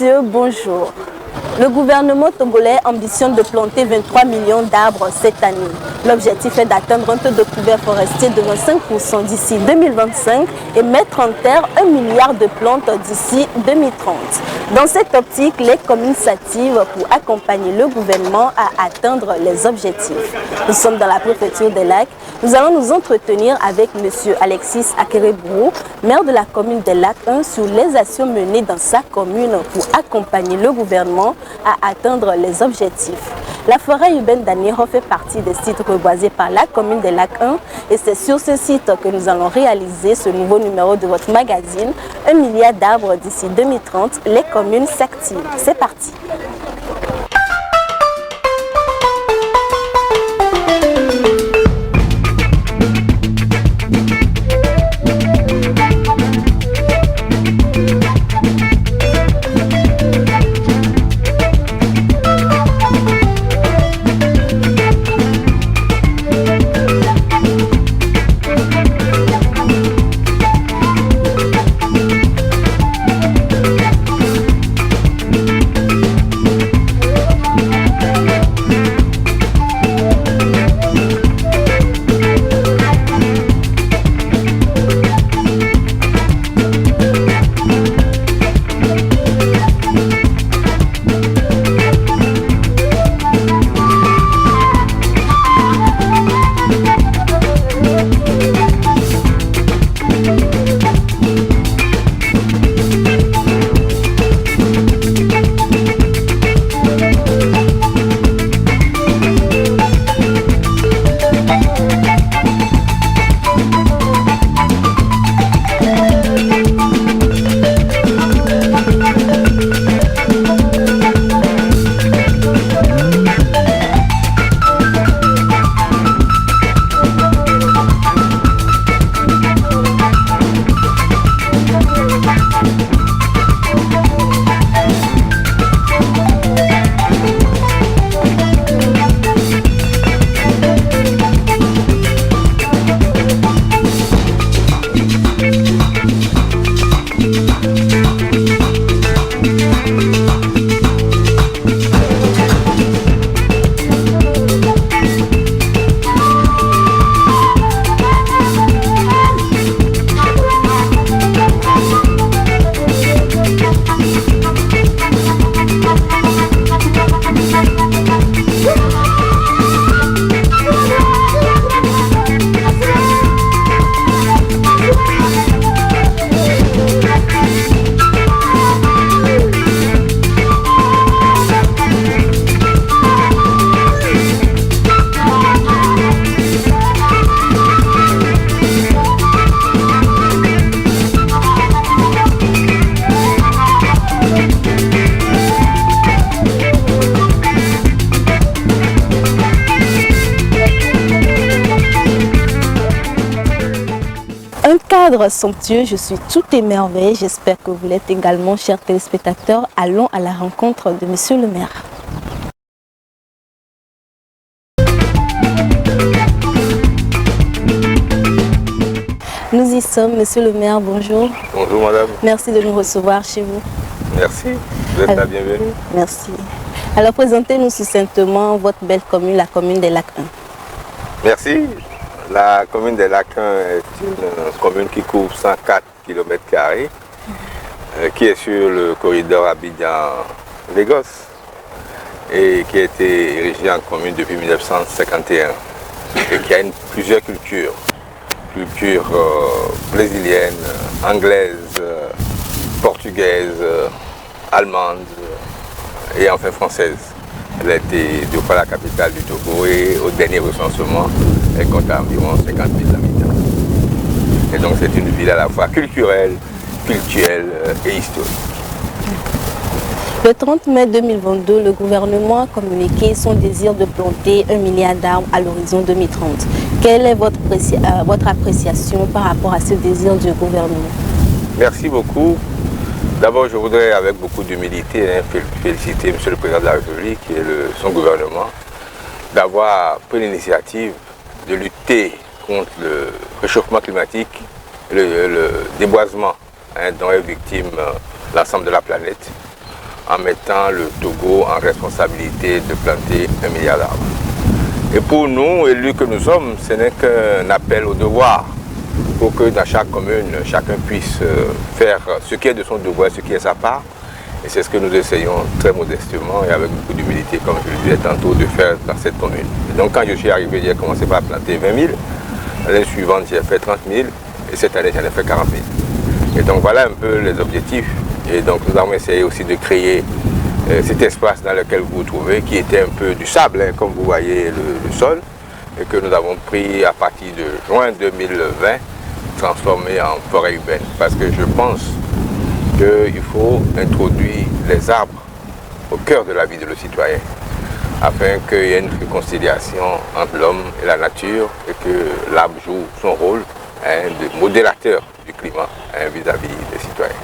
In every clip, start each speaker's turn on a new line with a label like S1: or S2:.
S1: messieurs, bonjour. Le gouvernement togolais ambitionne de planter 23 millions d'arbres cette année. L'objectif est d'atteindre un taux de couvert forestier de 25% d'ici 2025 et mettre en terre 1 milliard de plantes d'ici 2030. Dans cette optique, les communes s'activent pour accompagner le gouvernement à atteindre les objectifs. Nous sommes dans la préfecture des Lacs. Nous allons nous entretenir avec M. Alexis Akerebrou, maire de la commune des Lacs 1, sur les actions menées dans sa commune pour accompagner le gouvernement à atteindre les objectifs. La forêt urbaine d'Anéro fait partie des sites reboisés par la commune des Lacs 1 et c'est sur ce site que nous allons réaliser ce nouveau numéro de votre magazine, 1 milliard d'arbres d'ici 2030, les communes s'activent. C'est parti. Cadre somptueux, je suis tout émerveillée. J'espère que vous l'êtes également, chers téléspectateurs. Allons à la rencontre de Monsieur le maire. Nous y sommes, Monsieur le maire, bonjour.
S2: Bonjour madame.
S1: Merci de nous recevoir chez vous.
S2: Merci, vous êtes la bienvenue.
S1: Merci. Alors présentez-nous succinctement votre belle commune, la commune des Lacs 1.
S2: Merci. La commune des Lacs 1 est une commune qui couvre 104 km, qui est sur le corridor Abidjan-Lagos et qui a été érigée en commune depuis 1951 et qui a plusieurs cultures. Culture brésilienne, anglaise, portugaise, allemande et enfin française. Elle a été deux fois la capitale du Togo et au dernier recensement, elle compte environ 50 000 habitants. Et donc c'est une ville à la fois culturelle, culturelle et historique.
S1: Le 30 mai 2022, le gouvernement a communiqué son désir de planter 1 milliard d'arbres à l'horizon 2030. Quelle est votre appréciation par rapport à ce désir du gouvernement?
S2: Merci beaucoup. D'abord, je voudrais, avec beaucoup d'humilité, féliciter M. le Président de la République et son gouvernement d'avoir pris l'initiative de lutter contre le réchauffement climatique, le déboisement dont est victime l'ensemble de la planète, en mettant le Togo en responsabilité de planter 1 milliard d'arbres. Et pour nous, élus que nous sommes, ce n'est qu'un appel au devoir pour que dans chaque commune, chacun puisse faire ce qui est de son devoir, ce qui est sa part. Et c'est ce que nous essayons très modestement et avec beaucoup d'humilité, comme je le disais tantôt, de faire dans cette commune. Et donc quand je suis arrivé, j'ai commencé par planter 20 000. L'année suivante, j'ai fait 30 000. Et cette année, j'en ai fait 40 000. Et donc voilà un peu les objectifs. Et donc nous avons essayé aussi de créer cet espace dans lequel vous vous trouvez, qui était un peu du sable, hein, comme vous voyez le sol, et que nous avons pris à partir de juin 2020, transformé en forêt urbaine. Parce que je pense qu'il faut introduire les arbres au cœur de la vie de le citoyen, afin qu'il y ait une réconciliation entre l'homme et la nature, et que l'arbre joue son rôle de modérateur du climat vis-à-vis des citoyens.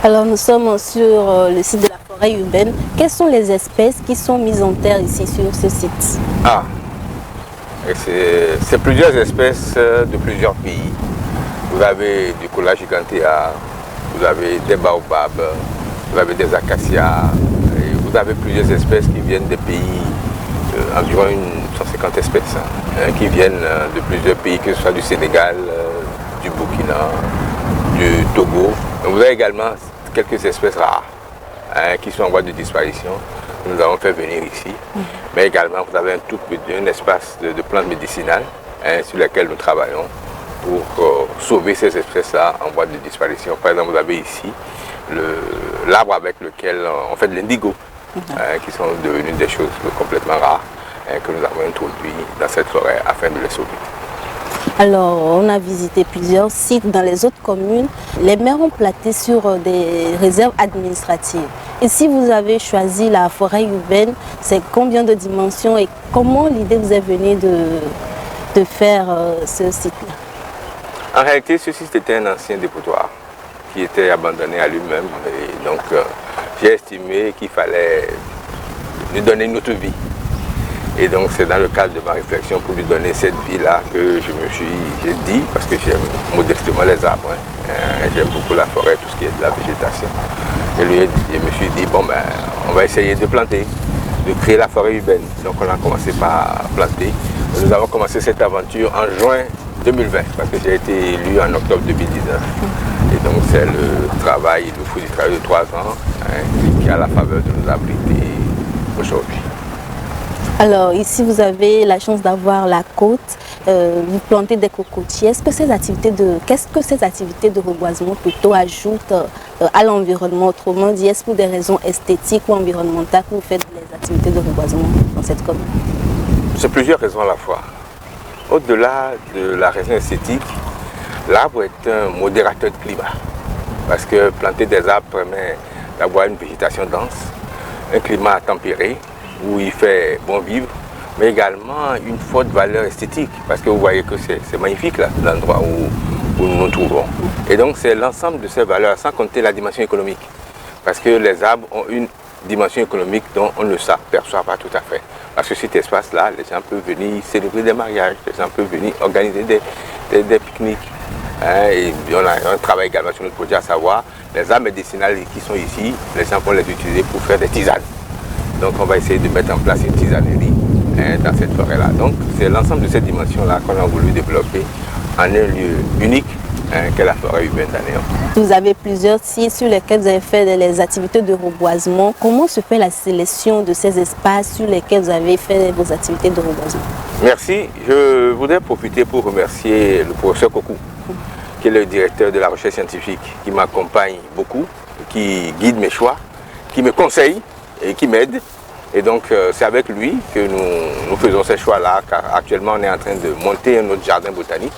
S2: Alors nous sommes sur le site de la forêt urbaine. Quelles sont les espèces qui sont mises en terre ici sur ce site? C'est plusieurs espèces de plusieurs pays. Vous avez du cola gigantea, vous avez des baobabs, vous avez des acacias, et vous avez plusieurs espèces qui viennent des pays, environ 150 espèces, qui viennent de plusieurs pays, que ce soit du Sénégal, du Burkina, du Togo. Vous avez également quelques espèces rares qui sont en voie de disparition. Nous avons fait venir ici. Mais également, vous avez un espace de plantes médicinales sur lesquelles nous travaillons pour sauver ces espèces-là en voie de disparition. Par exemple, vous avez ici l'arbre avec lequel on fait de l'indigo, qui sont devenues des choses complètement rares que nous avons introduits dans cette forêt afin de les sauver. Alors, on a visité plusieurs sites dans les autres communes. Les maires ont planté sur des réserves administratives. Et si vous avez choisi la forêt urbaine, c'est combien de dimensions et comment l'idée vous est venue de faire ce site-là? En réalité, ce site était un ancien dépotoir qui était abandonné à lui-même. Et donc, j'ai estimé qu'il fallait lui donner une autre vie. Et donc c'est dans le cadre de ma réflexion pour lui donner cette vie-là que j'ai dit, parce que j'aime modestement les arbres, j'aime beaucoup la forêt, tout ce qui est de la végétation. Et lui, je me suis dit, bon ben, on va essayer de planter, de créer la forêt urbaine. Donc on a commencé par planter. Nous avons commencé cette aventure en juin 2020, parce que j'ai été élu en octobre 2019. Et donc c'est le travail, le fruit du travail de 3 ans, qui a la faveur de nous abriter aujourd'hui. Alors ici vous avez la chance d'avoir la côte, vous plantez des cocotiers. Qu'est-ce que ces activités de reboisement plutôt ajoutent à l'environnement? Autrement dit, est-ce pour des raisons esthétiques ou environnementales que vous faites les activités de reboisement dans cette commune? C'est plusieurs raisons à la fois. Au-delà de la raison esthétique, l'arbre est un modérateur de climat. Parce que planter des arbres permet d'avoir une végétation dense, un climat tempéré, où il fait bon vivre, mais également une forte valeur esthétique, parce que vous voyez que c'est magnifique là, l'endroit où nous nous trouvons. Et donc c'est l'ensemble de ces valeurs, sans compter la dimension économique, parce que les arbres ont une dimension économique dont on ne s'aperçoit pas tout à fait. Parce que cet espace-là, les gens peuvent venir célébrer des mariages, les gens peuvent venir organiser des pique-niques. Et on a un travail également sur notre projet, à savoir les arbres médicinales qui sont ici, les gens vont les utiliser pour faire des tisanes. Donc on va essayer de mettre en place une tisanerie dans cette forêt-là. Donc c'est l'ensemble de cette dimension-là qu'on a voulu développer en un lieu unique qu'est la forêt urbaine d'Anéon. Vous avez plusieurs sites sur lesquels vous avez fait les activités de reboisement. Comment se fait la sélection de ces espaces sur lesquels vous avez fait vos activités de reboisement? Merci. Je voudrais profiter pour remercier le professeur Kokou, qui est le directeur de la recherche scientifique, qui m'accompagne beaucoup, qui guide mes choix, qui me conseille et qui m'aide. Et donc c'est avec lui que nous faisons ces choix-là, car actuellement on est en train de monter un autre jardin botanique,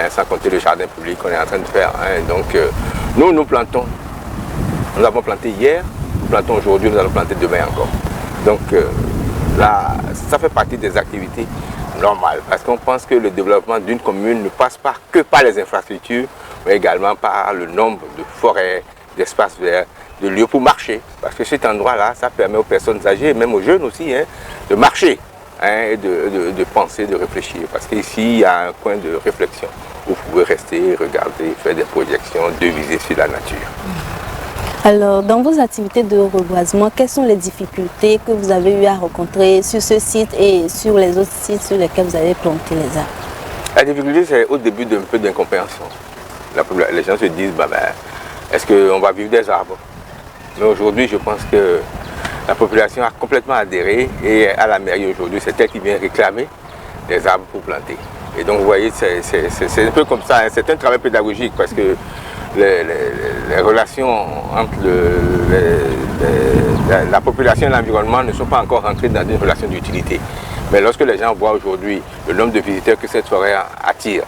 S2: sans compter le jardin public qu'on est en train de faire. Donc nous plantons, nous avons planté hier, nous plantons aujourd'hui, nous allons planter demain encore. Donc là, ça fait partie des activités normales, parce qu'on pense que le développement d'une commune ne passe pas que par les infrastructures, mais également par le nombre de forêts, d'espaces verts, de lieux pour marcher, parce que cet endroit-là, ça permet aux personnes âgées, et même aux jeunes aussi, de marcher, et de penser, de réfléchir, parce qu'ici, il y a un coin de réflexion où vous pouvez rester, regarder, faire des projections, deviser sur la nature.
S1: Alors, dans vos activités de reboisement, quelles sont les difficultés que vous avez eu à rencontrer sur ce site et sur les autres sites sur lesquels vous avez planté les arbres?
S2: La difficulté, c'est au début d'un peu d'incompréhension. Les gens se disent, est-ce qu'on va vivre des arbres? Mais aujourd'hui, je pense que la population a complètement adhéré et à la mairie aujourd'hui, c'est elle qui vient réclamer des arbres pour planter. Et donc, vous voyez, c'est un peu comme ça, hein. C'est un travail pédagogique parce que les relations entre la population et l'environnement ne sont pas encore rentrées dans une relation d'utilité. Mais lorsque les gens voient aujourd'hui le nombre de visiteurs que cette forêt attire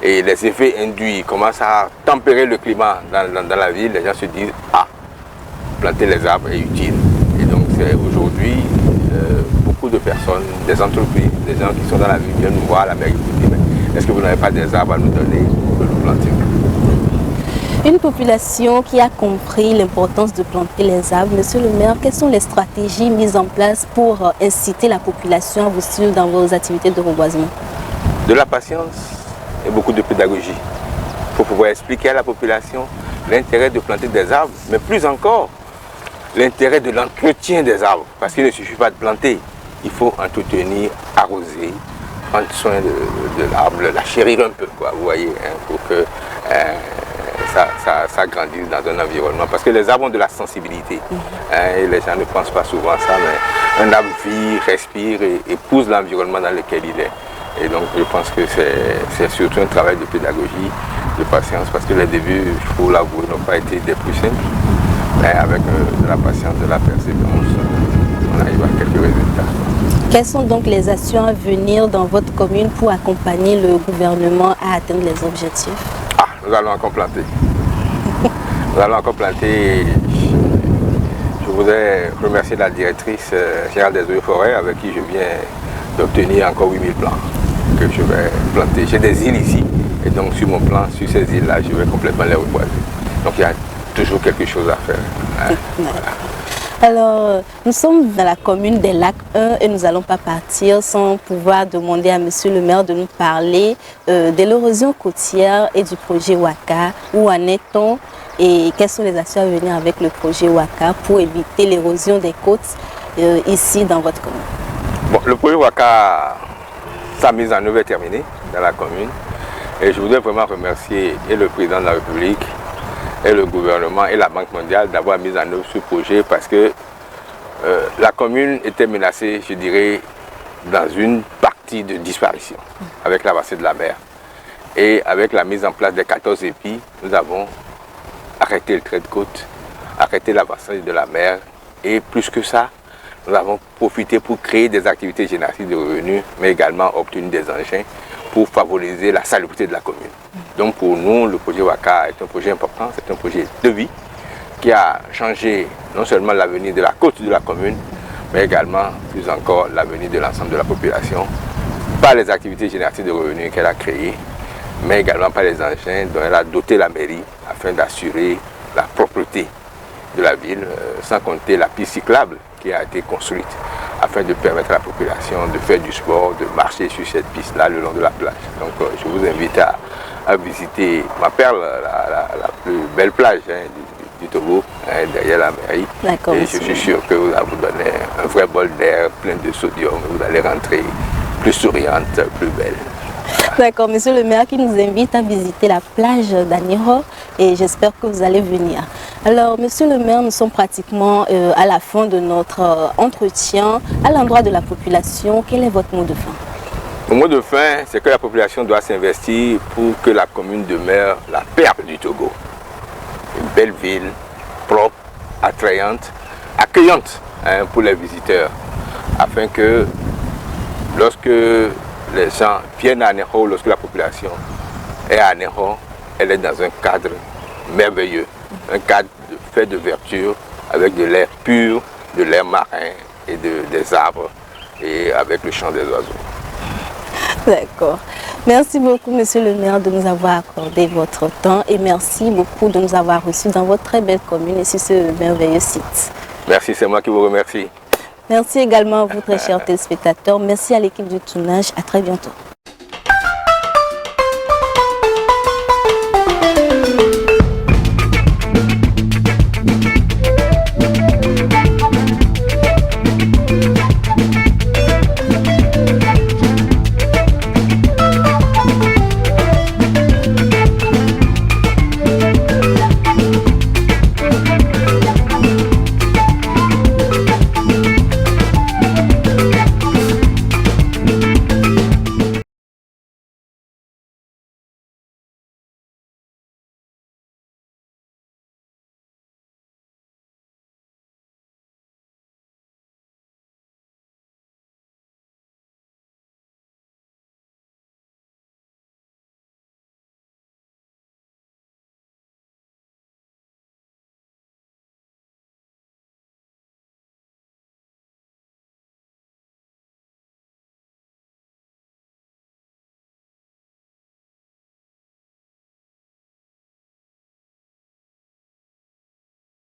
S2: et les effets induits commencent à tempérer le climat dans la ville, les gens se disent « Ah, planter les arbres est utile ». Et donc c'est aujourd'hui beaucoup de personnes, des entreprises, des gens qui sont dans la ville viennent nous voir à la mairie pour dire « Est-ce que vous n'avez pas des arbres à nous donner pour nous planter ?»
S1: Une population qui a compris l'importance de planter les arbres, Monsieur le maire, quelles sont les stratégies mises en place pour inciter la population à vous suivre dans vos activités de reboisement?
S2: De la patience et beaucoup de pédagogie. Il faut pouvoir expliquer à la population l'intérêt de planter des arbres, mais plus encore, l'intérêt de l'entretien des arbres. Parce qu'il ne suffit pas de planter, il faut entretenir, arroser, prendre soin de l'arbre, la chérir un peu, quoi, vous voyez, hein, pour que ça grandisse dans un environnement. Parce que les arbres ont de la sensibilité. Et les gens ne pensent pas souvent à ça, mais un arbre vit, respire et épouse l'environnement dans lequel il est. Et donc je pense que c'est surtout un travail de pédagogie, de patience, parce que les débuts, il faut l'avouer, n'ont pas été des plus simples. Mais avec de la patience, de la persévérance, on arrive à quelques résultats.
S1: Quelles sont donc les actions à venir dans votre commune pour accompagner le gouvernement à atteindre les objectifs?
S2: Nous allons encore planter. Nous allons encore planter. Je voudrais remercier la directrice générale des eaux et forêts avec qui je viens d'obtenir encore 8000 plants que je vais planter. J'ai des îles ici et donc sur mon plan, sur ces îles-là, je vais complètement les reboiser. Donc il y a toujours quelque chose à faire. Hein. Voilà.
S1: Alors, nous sommes dans la commune des Lacs 1 et nous n'allons pas partir sans pouvoir demander à Monsieur le maire de nous parler de l'érosion côtière et du projet Waka. Où en est-on et quelles sont les actions à venir avec le projet Waka pour éviter l'érosion des côtes ici dans votre commune?
S2: Bon, le projet Waka, sa mise en œuvre est terminée dans la commune et je voudrais vraiment remercier et le président de la République et le gouvernement et la Banque mondiale d'avoir mis en œuvre ce projet parce que la commune était menacée, je dirais, dans une partie de disparition avec l'avancée de la mer. Et avec la mise en place des 14 épis, nous avons arrêté le trait de côte, arrêté l'avancée de la mer et plus que ça, nous avons profité pour créer des activités génératrices de revenus, mais également obtenu des engins pour favoriser la salubrité de la commune. Donc pour nous, le projet Waka est un projet important, c'est un projet de vie qui a changé non seulement l'avenir de la côte de la commune, mais également, plus encore, l'avenir de l'ensemble de la population, par les activités génératives de revenus qu'elle a créées, mais également par les engins dont elle a doté la mairie afin d'assurer la propreté de la ville, sans compter la piste cyclable qui a été construite afin de permettre à la population de faire du sport, de marcher sur cette piste-là le long de la plage. Donc je vous invite à visiter ma perle, la plus belle plage du Togo, derrière la mairie. Et je suis sûr que vous allez vous donner un vrai bol d'air plein de sodium et vous allez rentrer plus souriante, plus belle.
S1: D'accord, monsieur le maire qui nous invite à visiter la plage d'Aniho et j'espère que vous allez venir. Alors, monsieur le maire, nous sommes pratiquement à la fin de notre entretien. À l'endroit de la population, quel est votre mot de fin?
S2: Le mot de fin, c'est que la population doit s'investir pour que la commune demeure la perle du Togo. Une belle ville, propre, attrayante, accueillante pour les visiteurs, afin que lorsque les gens viennent à Aného, lorsque la population est à Aného, elle est dans un cadre merveilleux, un cadre fait de verdure, avec de l'air pur, de l'air marin et des arbres, et avec le chant des oiseaux.
S1: D'accord. Merci beaucoup, monsieur le maire, de nous avoir accordé votre temps et merci beaucoup de nous avoir reçus dans votre très belle commune et sur ce merveilleux site.
S2: Merci, c'est moi qui vous remercie.
S1: Merci également à vous, très chers téléspectateurs. Merci à l'équipe du tournage. À très bientôt.